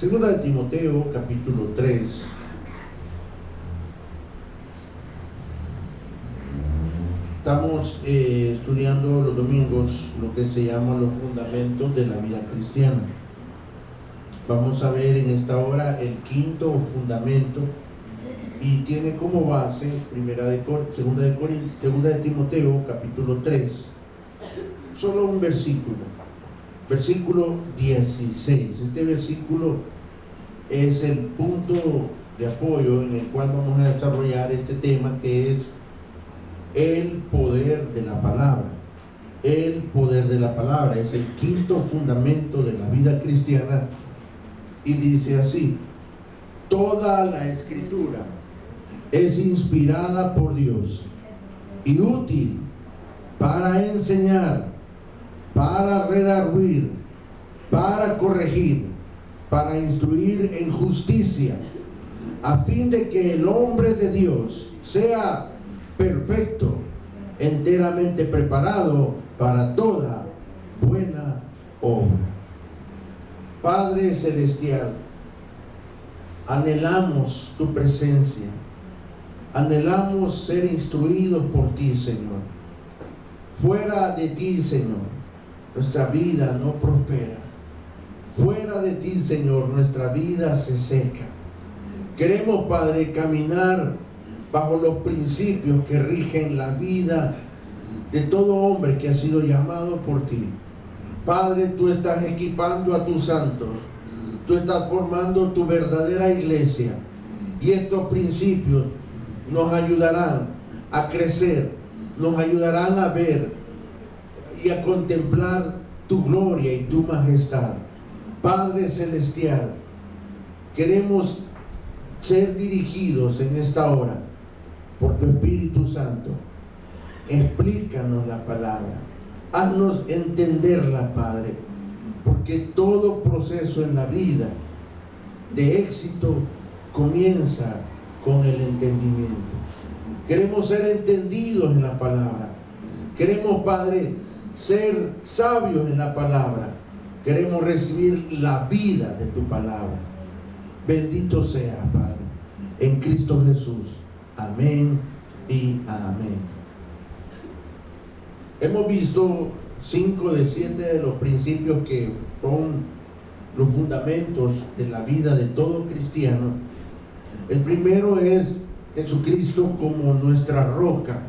Segunda de Timoteo, capítulo 3. Estamos estudiando los domingos lo que se llama los fundamentos de la vida cristiana. Vamos a ver en esta hora el quinto fundamento y tiene como base segunda de Timoteo, capítulo 3, solo un versículo, versículo 16. Este versículo es el punto de apoyo en el cual vamos a desarrollar este tema, que es el poder de la palabra. El poder de la palabra es el quinto fundamento de la vida cristiana y dice así: toda la escritura es inspirada por Dios y útil para enseñar, para redarguir, para corregir, para instruir en justicia, a fin de que el hombre de Dios sea perfecto, enteramente preparado para toda buena obra. Padre Celestial, anhelamos tu presencia, anhelamos ser instruidos por ti, Señor. Fuera de ti, Señor, nuestra vida no prospera. Fuera de ti, Señor, nuestra vida se seca. Queremos, Padre, caminar bajo los principios que rigen la vida de todo hombre que ha sido llamado por ti. Padre, tú estás equipando a tus santos, tú estás formando tu verdadera iglesia, y estos principios nos ayudarán a crecer, nos ayudarán a ver y a contemplar tu gloria y tu majestad. Padre Celestial, queremos ser dirigidos en esta hora por tu Espíritu Santo. Explícanos la palabra, haznos entenderla, Padre, porque todo proceso en la vida de éxito comienza con el entendimiento. Queremos ser entendidos en la palabra. Queremos, Padre, ser sabios en la palabra. Queremos recibir la vida de tu palabra. Bendito sea, Padre, en Cristo Jesús. Amén y amén. Hemos visto 5 de 7 de los principios que son los fundamentos de la vida de todo cristiano. El primero es Jesucristo como nuestra roca.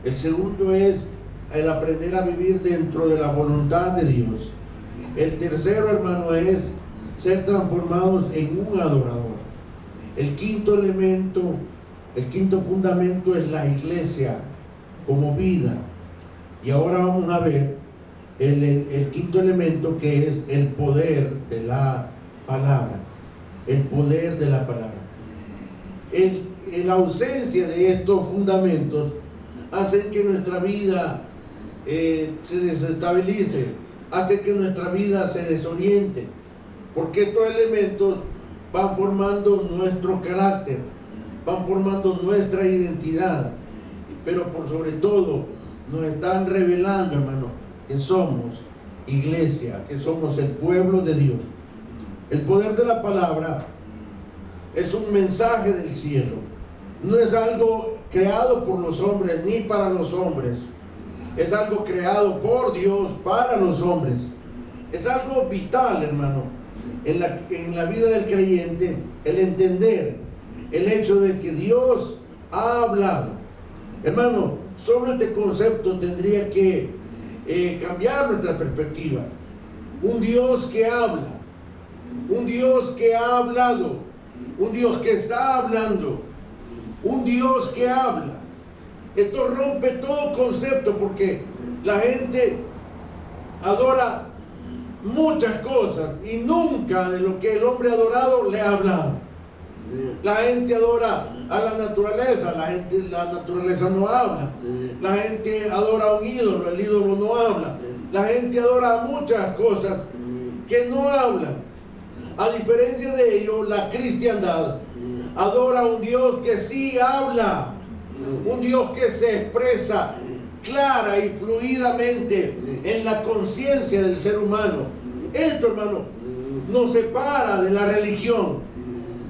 El segundo es el aprender a vivir dentro de la voluntad de Dios. El tercero, hermano, es ser transformados en un adorador. El quinto elemento, el quinto fundamento es la iglesia como vida. Y ahora vamos a ver el quinto elemento, que es el poder de la palabra. El poder de la palabra. En la ausencia de estos fundamentos hacen que nuestra vida se desestabilice, hace que nuestra vida se desoriente, porque estos elementos van formando nuestro carácter, van formando nuestra identidad, pero por sobre todo nos están revelando, hermano, que somos iglesia, que somos el pueblo de Dios. El poder de la palabra es un mensaje del cielo, no es algo creado por los hombres ni para los hombres, es algo creado por Dios para los hombres. Es algo vital, hermano, en la vida del creyente, el entender el hecho de que Dios ha hablado. Hermano, sobre este concepto tendría que cambiar nuestra perspectiva. Un Dios que habla, un Dios que ha hablado, un Dios que está hablando, un Dios que habla. Esto rompe todo concepto, porque la gente adora muchas cosas y nunca de lo que el hombre adorado le ha hablado. La gente adora a la naturaleza, la naturaleza no habla. La gente adora a un ídolo, el ídolo no habla. La gente adora a muchas cosas que no hablan. A diferencia de ello, la cristiandad adora a un Dios que sí habla, un Dios que se expresa clara y fluidamente en la conciencia del ser humano. Esto, hermano, nos separa de la religión.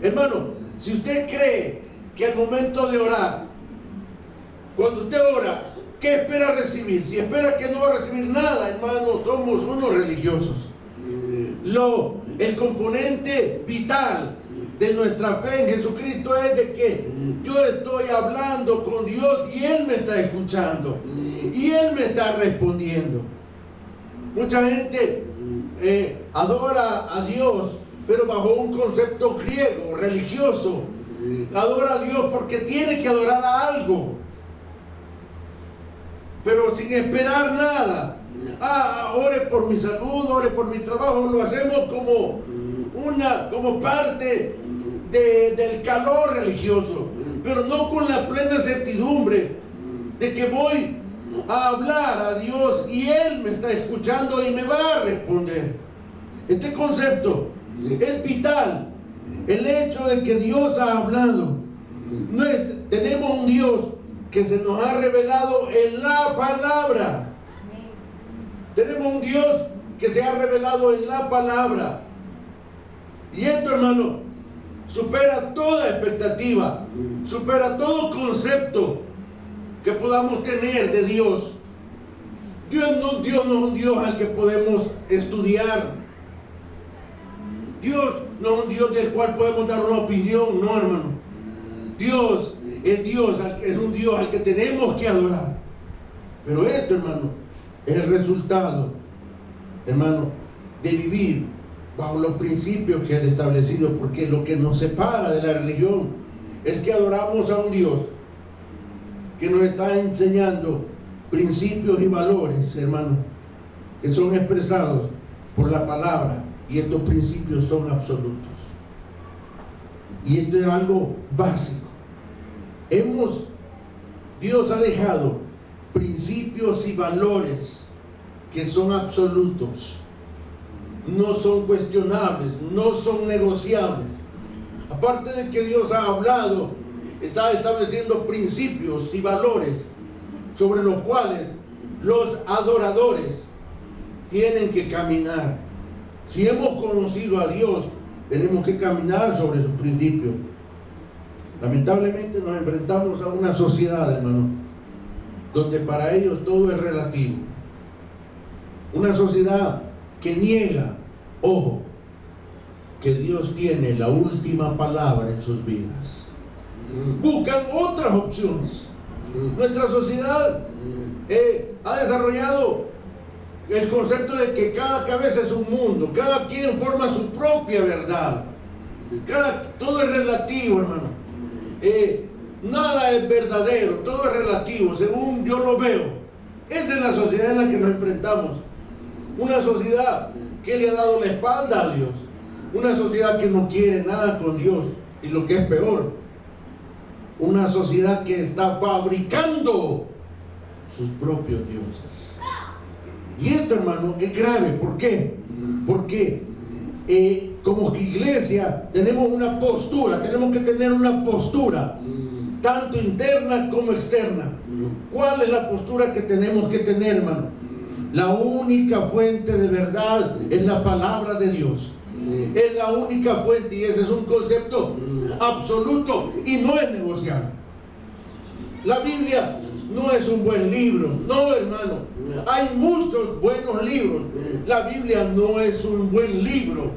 Hermano, si usted cree que al momento de orar, cuando usted ora, ¿qué espera recibir? Si espera que no va a recibir nada, hermano, somos unos religiosos. El componente vital de nuestra fe en Jesucristo es de que yo estoy hablando con Dios y Él me está escuchando y Él me está respondiendo. Mucha gente adora a Dios, pero bajo un concepto griego, religioso. Adora a Dios porque tiene que adorar a algo, pero sin esperar nada. Ore por mi salud, ore por mi trabajo. Lo hacemos como parte del calor religioso, pero no con la plena certidumbre de que voy a hablar a Dios y Él me está escuchando y me va a responder. Este concepto es vital. El hecho de que Dios ha hablado. Tenemos un Dios que se nos ha revelado en la palabra. Tenemos un Dios que se ha revelado en la palabra. Y esto, hermano, supera toda expectativa, supera todo concepto que podamos tener de Dios. Dios no es un Dios al que podemos estudiar. Dios no es un Dios del cual podemos dar una opinión, no, hermano. Dios es un Dios al que tenemos que adorar. Pero esto, hermano, es el resultado, hermano, de vivir bajo los principios que han establecido, porque lo que nos separa de la religión es que adoramos a un Dios que nos está enseñando principios y valores, hermano, que son expresados por la palabra, y estos principios son absolutos. Y esto es algo básico. Dios ha dejado principios y valores que son absolutos, no son cuestionables, no son negociables. Aparte de que Dios ha hablado, está estableciendo principios y valores sobre los cuales los adoradores tienen que caminar. Si hemos conocido a Dios, tenemos que caminar sobre sus principios. Lamentablemente nos enfrentamos a una sociedad, hermano, donde para ellos todo es relativo. Una sociedad que niega, ojo, que Dios tiene la última palabra en sus vidas. Buscan otras opciones. Nuestra sociedad ha desarrollado el concepto de que cada cabeza es un mundo, cada quien forma su propia verdad. Todo es relativo, hermano. Nada es verdadero, todo es relativo, según yo lo veo. Esa es la sociedad en la que nos enfrentamos. Una sociedad que le ha dado la espalda a Dios. Una sociedad que no quiere nada con Dios. Y lo que es peor, una sociedad que está fabricando sus propios dioses. Y esto, hermano, es grave. ¿Por qué? Porque como iglesia tenemos una postura, tenemos que tener una postura, tanto interna como externa. ¿Cuál es la postura que tenemos que tener, hermano? La única fuente de verdad es la palabra de Dios. Es la única fuente, y ese es un concepto absoluto y no es negociable. La Biblia no es un buen libro, no, hermano. Hay muchos buenos libros. La Biblia no es un buen libro.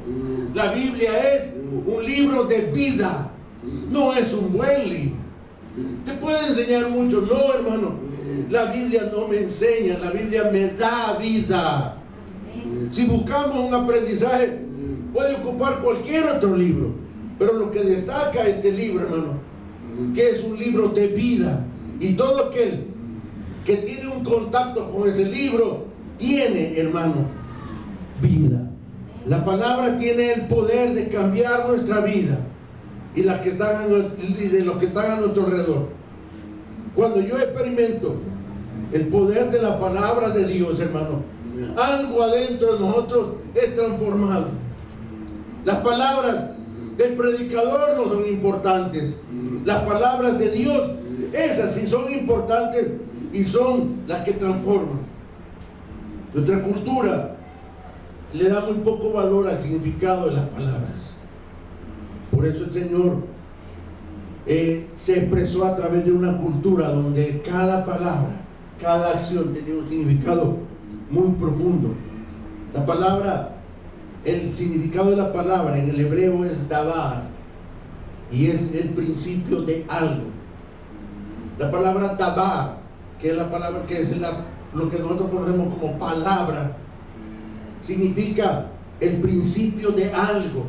La Biblia es un libro de vida, no es un buen libro. Te puede enseñar mucho, no, hermano. La Biblia no me enseña, la Biblia me da vida. Si buscamos un aprendizaje, puede ocupar cualquier otro libro, pero lo que destaca este libro, hermano, que es un libro de vida, y todo aquel que tiene un contacto con ese libro tiene, hermano, vida. La palabra tiene el poder de cambiar nuestra vida y de los que están a nuestro alrededor. Cuando yo experimento el poder de la palabra de Dios, hermano, algo adentro de nosotros es transformado. Las palabras del predicador no son importantes. Las palabras de Dios, esas sí son importantes y son las que transforman. Nuestra cultura le da muy poco valor al significado de las palabras. Por eso el Señor se expresó a través de una cultura donde cada palabra, cada acción tenía un significado muy profundo. La palabra, el significado de la palabra en el hebreo es davar, y es el principio de algo. La palabra davar, que es la palabra que es lo que nosotros conocemos como palabra, significa el principio de algo.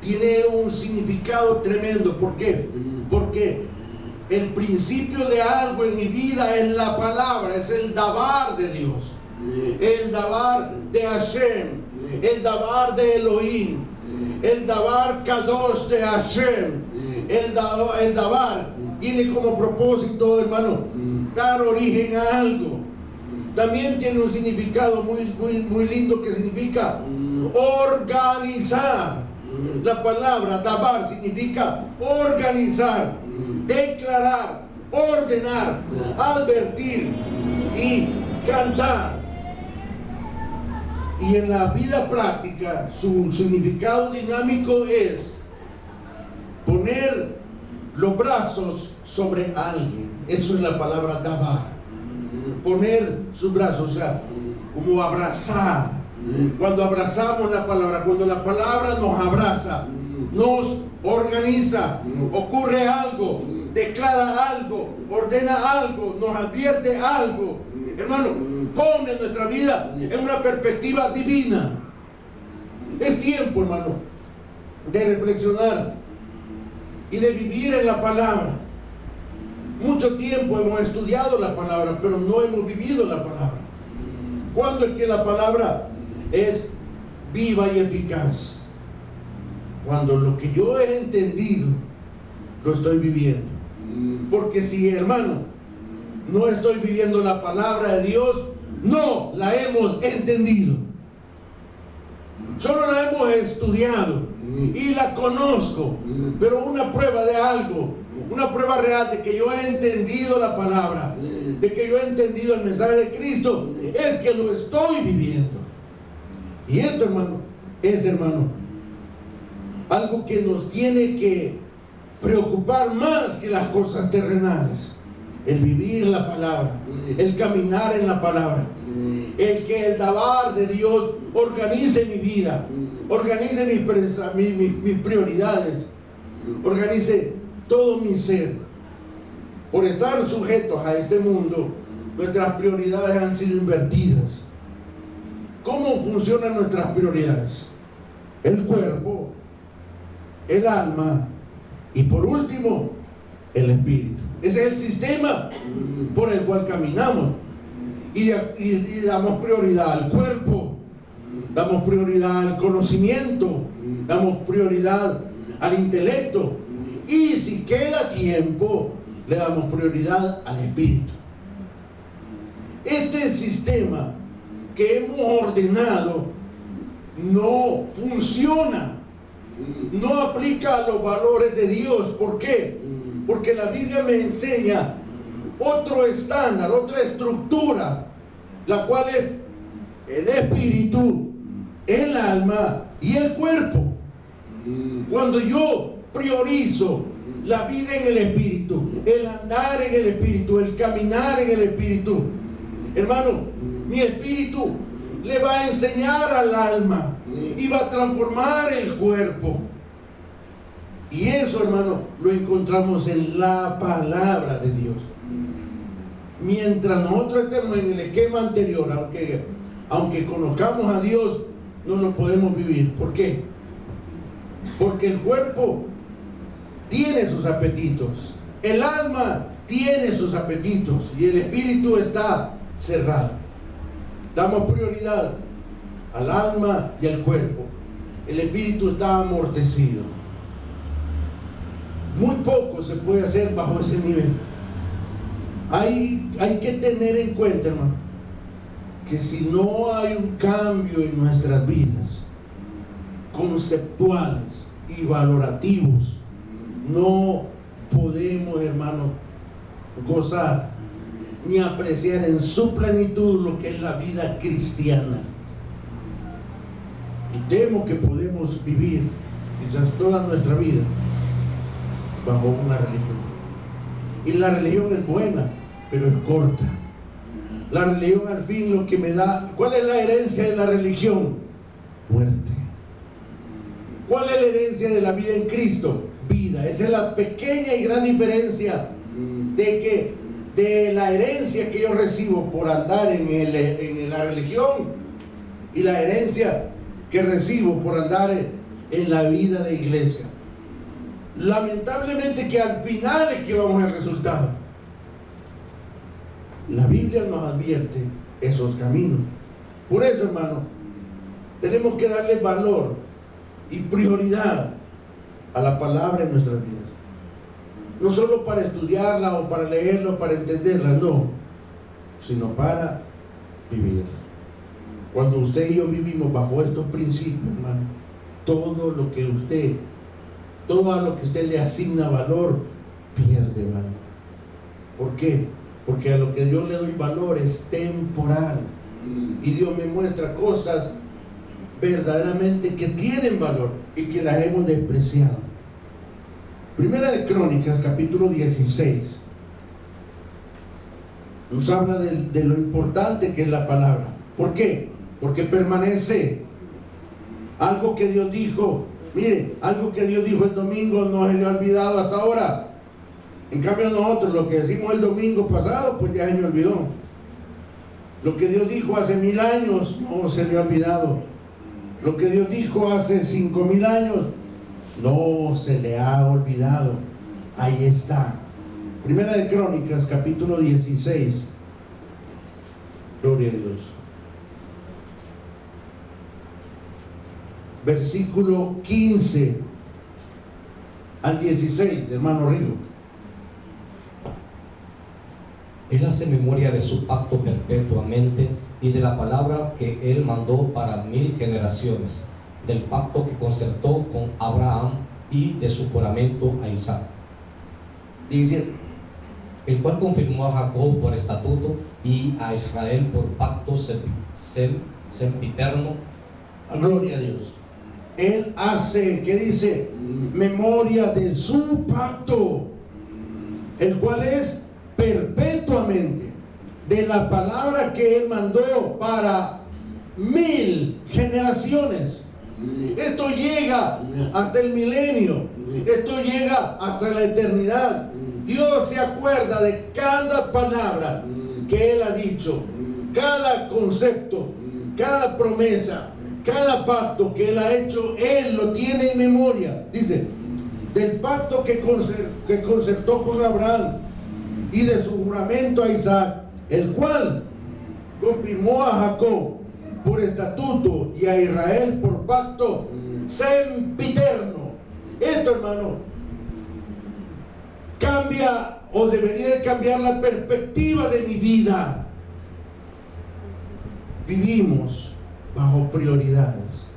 Tiene un significado tremendo. ¿Por qué? Porque el principio de algo en mi vida es la palabra, es el davar de Dios, el davar de Hashem, el davar de Elohim, el davar Kadosh de Hashem. El davar tiene como propósito, hermano, dar origen a algo. También tiene un significado muy lindo, que significa organizar. La palabra davar significa organizar, declarar, ordenar, advertir y cantar. Y en la vida práctica, su significado dinámico es poner los brazos sobre alguien. Eso es la palabra davar. Poner sus brazos, o sea, como abrazar. Cuando abrazamos la palabra, cuando la palabra nos abraza, nos organiza, ocurre algo, declara algo, ordena algo, nos advierte algo. Hermano, pone nuestra vida en una perspectiva divina. Es tiempo, hermano, de reflexionar y de vivir en la palabra. Mucho tiempo hemos estudiado la palabra, pero no hemos vivido la palabra. ¿Cuándo es que la palabra es viva y eficaz? Cuando lo que yo he entendido lo estoy viviendo. Porque si, hermano, no estoy viviendo la palabra de Dios, no la hemos entendido. Solo la hemos estudiado y la conozco, pero una prueba de algo, una prueba real de que yo he entendido la palabra, de que yo he entendido el mensaje de Cristo, es que lo estoy viviendo. Y esto, hermano, es, hermano, algo que nos tiene que preocupar más que las cosas terrenales. El vivir la palabra, el caminar en la palabra, el que el davar de Dios organice mi vida, organice mis prioridades, organice todo mi ser. Por estar sujetos a este mundo, nuestras prioridades han sido invertidas. ¿Cómo funcionan nuestras prioridades? El cuerpo, el alma y por último, el espíritu. Ese es el sistema por el cual caminamos. Y damos prioridad al cuerpo, damos prioridad al conocimiento, damos prioridad al intelecto. Y si queda tiempo, le damos prioridad al espíritu. Este sistema que hemos ordenado no funciona, no aplica a los valores de Dios. ¿Por qué? Porque la Biblia me enseña otro estándar, otra estructura, la cual es el espíritu, el alma y el cuerpo. Cuando yo priorizo la vida en el espíritu, el andar en el espíritu, el caminar en el espíritu, hermano, mi espíritu le va a enseñar al alma y va a transformar el cuerpo. Y eso, hermano, lo encontramos en la palabra de Dios. Mientras nosotros estemos en el esquema anterior, aunque conozcamos a Dios, no lo podemos vivir. ¿Por qué? Porque el cuerpo tiene sus apetitos, el alma tiene sus apetitos y el espíritu está cerrado. Damos prioridad al alma y al cuerpo. El espíritu está amortecido. Muy poco se puede hacer bajo ese nivel. Hay que tener en cuenta, hermano, que si no hay un cambio en nuestras vidas conceptuales y valorativos, no podemos, hermano, gozar ni apreciar en su plenitud lo que es la vida cristiana. Y temo que podemos vivir quizás toda nuestra vida bajo una religión. Y la religión es buena, pero es corta. La religión al fin lo que me da, ¿cuál es la herencia de la religión? Muerte. ¿Cuál es la herencia de la vida en Cristo? Vida. Esa es la pequeña y gran diferencia de la herencia que yo recibo por andar en la religión y la herencia que recibo por andar en la vida de iglesia. Lamentablemente que al final es que vamos al resultado. La Biblia nos advierte esos caminos. Por eso, hermano, tenemos que darle valor y prioridad a la palabra en nuestras vidas. No solo para estudiarla o para leerla o para entenderla, no, sino para vivirla. Cuando usted y yo vivimos bajo estos principios, hermano, todo a lo que usted le asigna valor, pierde valor. ¿Por qué? Porque a lo que yo le doy valor es temporal. Y Dios me muestra cosas verdaderamente que tienen valor y que las hemos despreciado. Primera de Crónicas, capítulo 16, nos habla de lo importante que es la palabra. ¿Por qué? Porque permanece. Algo que Dios dijo, mire, algo que Dios dijo el domingo no se le ha olvidado hasta ahora. En cambio nosotros lo que decimos el domingo pasado, pues ya se me olvidó. Lo que Dios dijo hace 1000 años, no se le ha olvidado. Lo que Dios dijo hace 5000 años, no se le ha olvidado. Ahí está. Primera de Crónicas, capítulo 16. Gloria a Dios. Versículo 15 al 16, hermano Rigo. Él hace memoria de su pacto perpetuamente y de la palabra que Él mandó para 1000 generaciones, del pacto que concertó con Abraham y de su juramento a Isaac. Dice, el cual confirmó a Jacob por estatuto y a Israel por pacto sempiterno. Gloria a Dios. Él hace, ¿qué dice? Memoria de su pacto, el cual es perpetuamente, de la palabra que Él mandó para 1000 generaciones. Esto llega hasta el milenio, esto llega hasta la eternidad. Dios se acuerda de cada palabra que Él ha dicho, cada concepto, cada promesa, cada pacto que Él ha hecho. Él lo tiene en memoria. Dice, del pacto que concertó con Abraham y de su juramento a Isaac, el cual confirmó a Jacob por estatuto y a Israel por pacto sempiterno. Esto, hermano, cambia o debería de cambiar la perspectiva de mi vida. Vivimos bajo prioridades,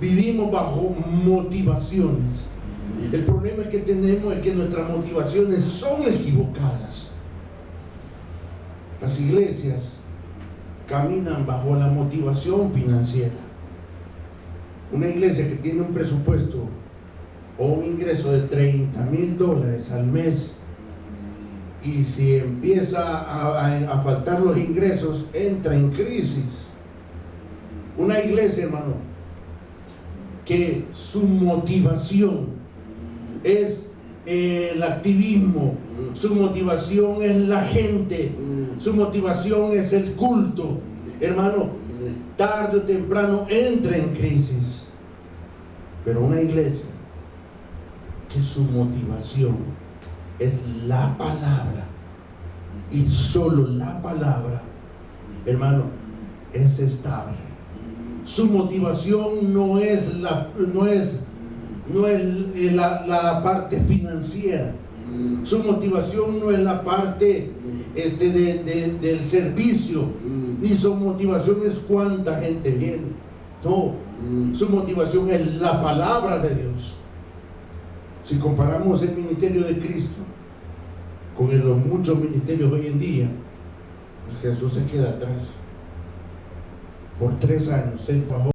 vivimos bajo motivaciones. El problema que tenemos es que nuestras motivaciones son equivocadas. Las iglesias caminan bajo la motivación financiera. Una iglesia que tiene un presupuesto o un ingreso de $30,000 al mes, y si empieza a faltar los ingresos, entra en crisis. Una iglesia, hermano, que su motivación es el activismo, su motivación es la gente, su motivación es el culto, hermano, tarde o temprano entra en crisis. Pero una iglesia que su motivación es la palabra y solo la palabra, hermano, es estable. Su motivación no es la parte financiera. Su motivación no es la parte del servicio, ni su motivación es cuánta gente viene. No, su motivación es la palabra de Dios. Si comparamos el ministerio de Cristo con los muchos ministerios hoy en día, pues Jesús se queda atrás. Por 3 años Él bajó